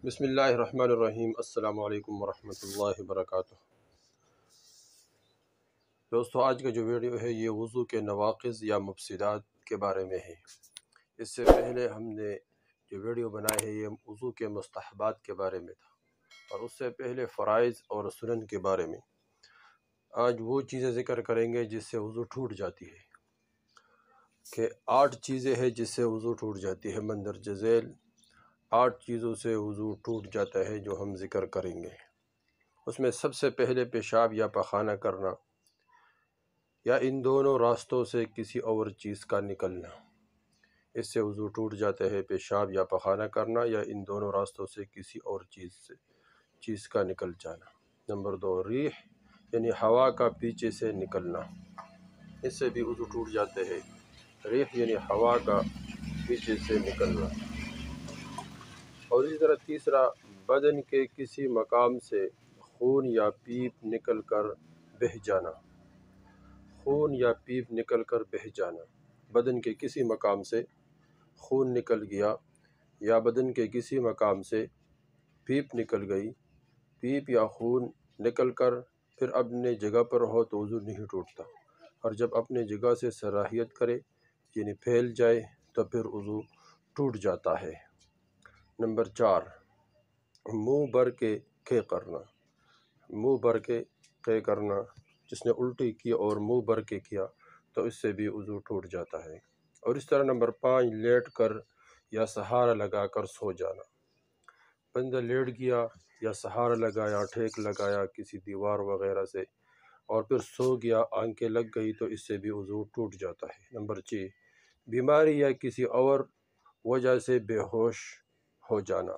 بسم اللہ الرحمن الرحیم۔ السلام علیکم ورحمۃ اللہ وبرکاتہ۔ دوستو، آج کا جو ویڈیو ہے یہ وضو کے نواقض یا مفسدات کے بارے میں ہے۔ اس سے پہلے ہم نے جو ویڈیو بنایا ہے یہ وضو کے مستحبات کے بارے میں تھا، اور اس سے پہلے فرائض اور سنن کے بارے میں۔ آج وہ چیزیں ذکر کریں گے جس سے وضو ٹوٹ جاتی ہے، کہ 8 چیزیں ہیں جس سے وضو ٹوٹ جاتی ہے۔ مندرجہ ذیل 8 چیزوں سے وضو ٹوٹ جاتا ہے جو ہم ذکر کریں گے۔ اس میں سب سے پہلے پیشاب یا پخانہ کرنا، یا ان دونوں راستوں سے کسی اور چیز کا نکلنا، اس سے وضو ٹوٹ جاتا ہے۔ پیشاب یا پخانہ کرنا یا ان دونوں راستوں سے کسی اور چیز کا نکل جانا۔ نمبر 2، ریح یعنی ہوا کا پیچھے سے نکلنا، اس سے بھی وضو ٹوٹ جاتے ہیں۔ ریح یعنی ہوا کا پیچھے سے نکلنا۔ اور اسی طرح تیسرا، بدن کے کسی مقام سے خون یا پیپ نکل کر بہہ جانا۔ خون یا پیپ نکل کر بہہ جانا، بدن کے کسی مقام سے خون نکل گیا یا بدن کے کسی مقام سے پیپ نکل گئی، پیپ یا خون نکل کر پھر اپنے جگہ پر ہو تو وضو نہیں ٹوٹتا، اور جب اپنے جگہ سے صلاحیت کرے یعنی پھیل جائے تو پھر وضو ٹوٹ جاتا ہے۔ نمبر 4، منہ بھر کے قے کرنا۔ منہ بھر کے قے کرنا، جس نے الٹی کی اور منہ بھر کے کیا تو اس سے بھی وضو ٹوٹ جاتا ہے۔ اور اس طرح نمبر 5، لیٹ کر یا سہارا لگا کر سو جانا۔ بندہ لیٹ گیا یا سہارا لگایا، ٹھیک لگایا کسی دیوار وغیرہ سے، اور پھر سو گیا، آنکھیں لگ گئی تو اس سے بھی وضو ٹوٹ جاتا ہے۔ نمبر 6، بیماری یا کسی اور وجہ سے بے ہوش ہو جانا۔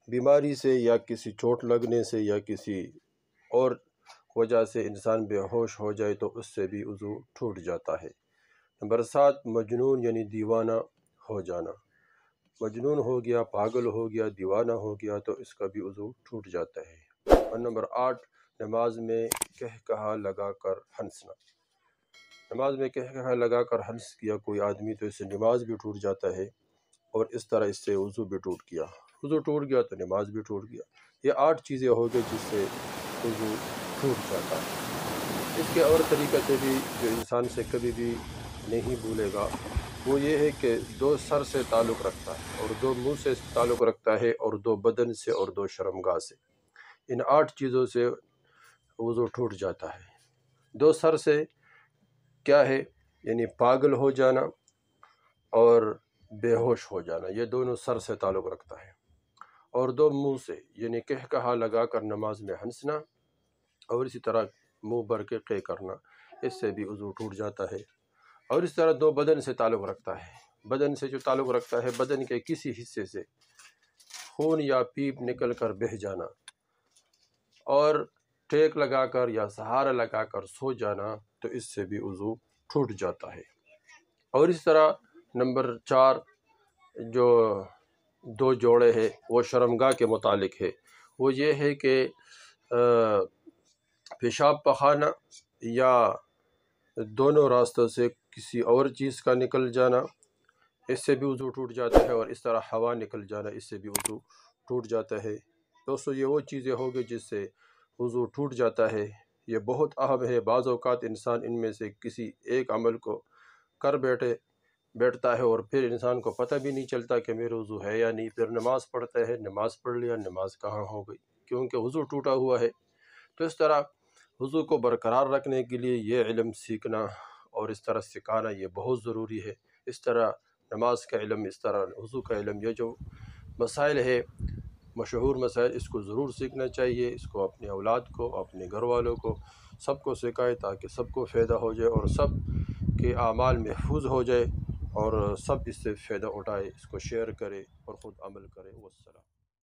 بیماری سے یا کسی چوٹ لگنے سے یا کسی اور وجہ سے انسان بے ہوش ہو جائے تو اس سے بھی وضو ٹوٹ جاتا ہے۔ نمبر 7، مجنون یعنی دیوانہ ہو جانا۔ مجنون ہو گیا، پاگل ہو گیا، دیوانہ ہو گیا تو اس کا بھی وضو ٹوٹ جاتا ہے۔ اور نمبر 8، نماز میں کہا لگا کر ہنسنا۔ نماز میں کہا لگا کر ہنس کیا کوئی آدمی تو اس سے نماز بھی ٹوٹ جاتا ہے، اور اس طرح اس سے وضو بھی ٹوٹ گیا۔ وضو ٹوٹ گیا تو نماز بھی ٹوٹ گیا۔ یہ 8 چیزیں ہو گئی جس سے وضو ٹوٹ جاتا ہے۔ اس کے اور طریقہ سے بھی جو انسان سے کبھی بھی نہیں بھولے گا وہ یہ ہے کہ 2 سر سے تعلق رکھتا ہے، اور 2 منہ سے تعلق رکھتا ہے، اور 2 بدن سے، اور 2 شرمگاہ سے۔ ان 8 چیزوں سے وضو ٹوٹ جاتا ہے۔ 2 سر سے کیا ہے؟ یعنی پاگل ہو جانا اور بے ہوش ہو جانا، یہ دونوں سر سے تعلق رکھتا ہے۔ اور 2 منہ سے، یعنی کہا لگا کر نماز میں ہنسنا، اور اسی طرح منہ بھر کے قے کرنا، اس سے بھی وضو ٹوٹ جاتا ہے۔ اور اس طرح 2 بدن سے تعلق رکھتا ہے۔ بدن سے جو تعلق رکھتا ہے، بدن کے کسی حصے سے خون یا پیپ نکل کر بہہ جانا، اور ٹیک لگا کر یا سہارا لگا کر سو جانا تو اس سے بھی وضو ٹوٹ جاتا ہے۔ اور اس طرح نمبر 4، جو 2 جوڑے ہیں وہ شرمگاہ کے متعلق ہے، وہ یہ ہے کہ پیشاب پخانہ یا دونوں راستوں سے کسی اور چیز کا نکل جانا، اس سے بھی وضو ٹوٹ جاتا ہے۔ اور اس طرح ہوا نکل جانا، اس سے بھی وضو ٹوٹ جاتا ہے۔ دوستو، یہ وہ چیزیں ہو گئی جس سے وضو ٹوٹ جاتا ہے۔ یہ بہت اہم ہے۔ بعض اوقات انسان ان میں سے کسی ایک عمل کو کر بیٹھتا ہے، اور پھر انسان کو پتہ بھی نہیں چلتا کہ میرے وضو ہے یا نہیں، پھر نماز پڑھتا ہے، نماز پڑھ لیا، نماز کہاں ہو گئی، کیونکہ وضو ٹوٹا ہوا ہے۔ تو اس طرح وضو کو برقرار رکھنے کے لیے یہ علم سیکھنا اور اس طرح سکھانا یہ بہت ضروری ہے۔ اس طرح نماز کا علم، اس طرح وضو کا علم، یہ جو مسائل ہے، مشہور مسائل، اس کو ضرور سیکھنا چاہیے۔ اس کو اپنے اولاد کو، اپنے گھر والوں کو، سب کو سکھائے تاکہ سب کو فائدہ ہو جائے، اور سب کے اعمال محفوظ ہو جائے، اور سب اس سے فائدہ اٹھائے، اس کو شیئر کرے اور خود عمل کرے۔ والسلام۔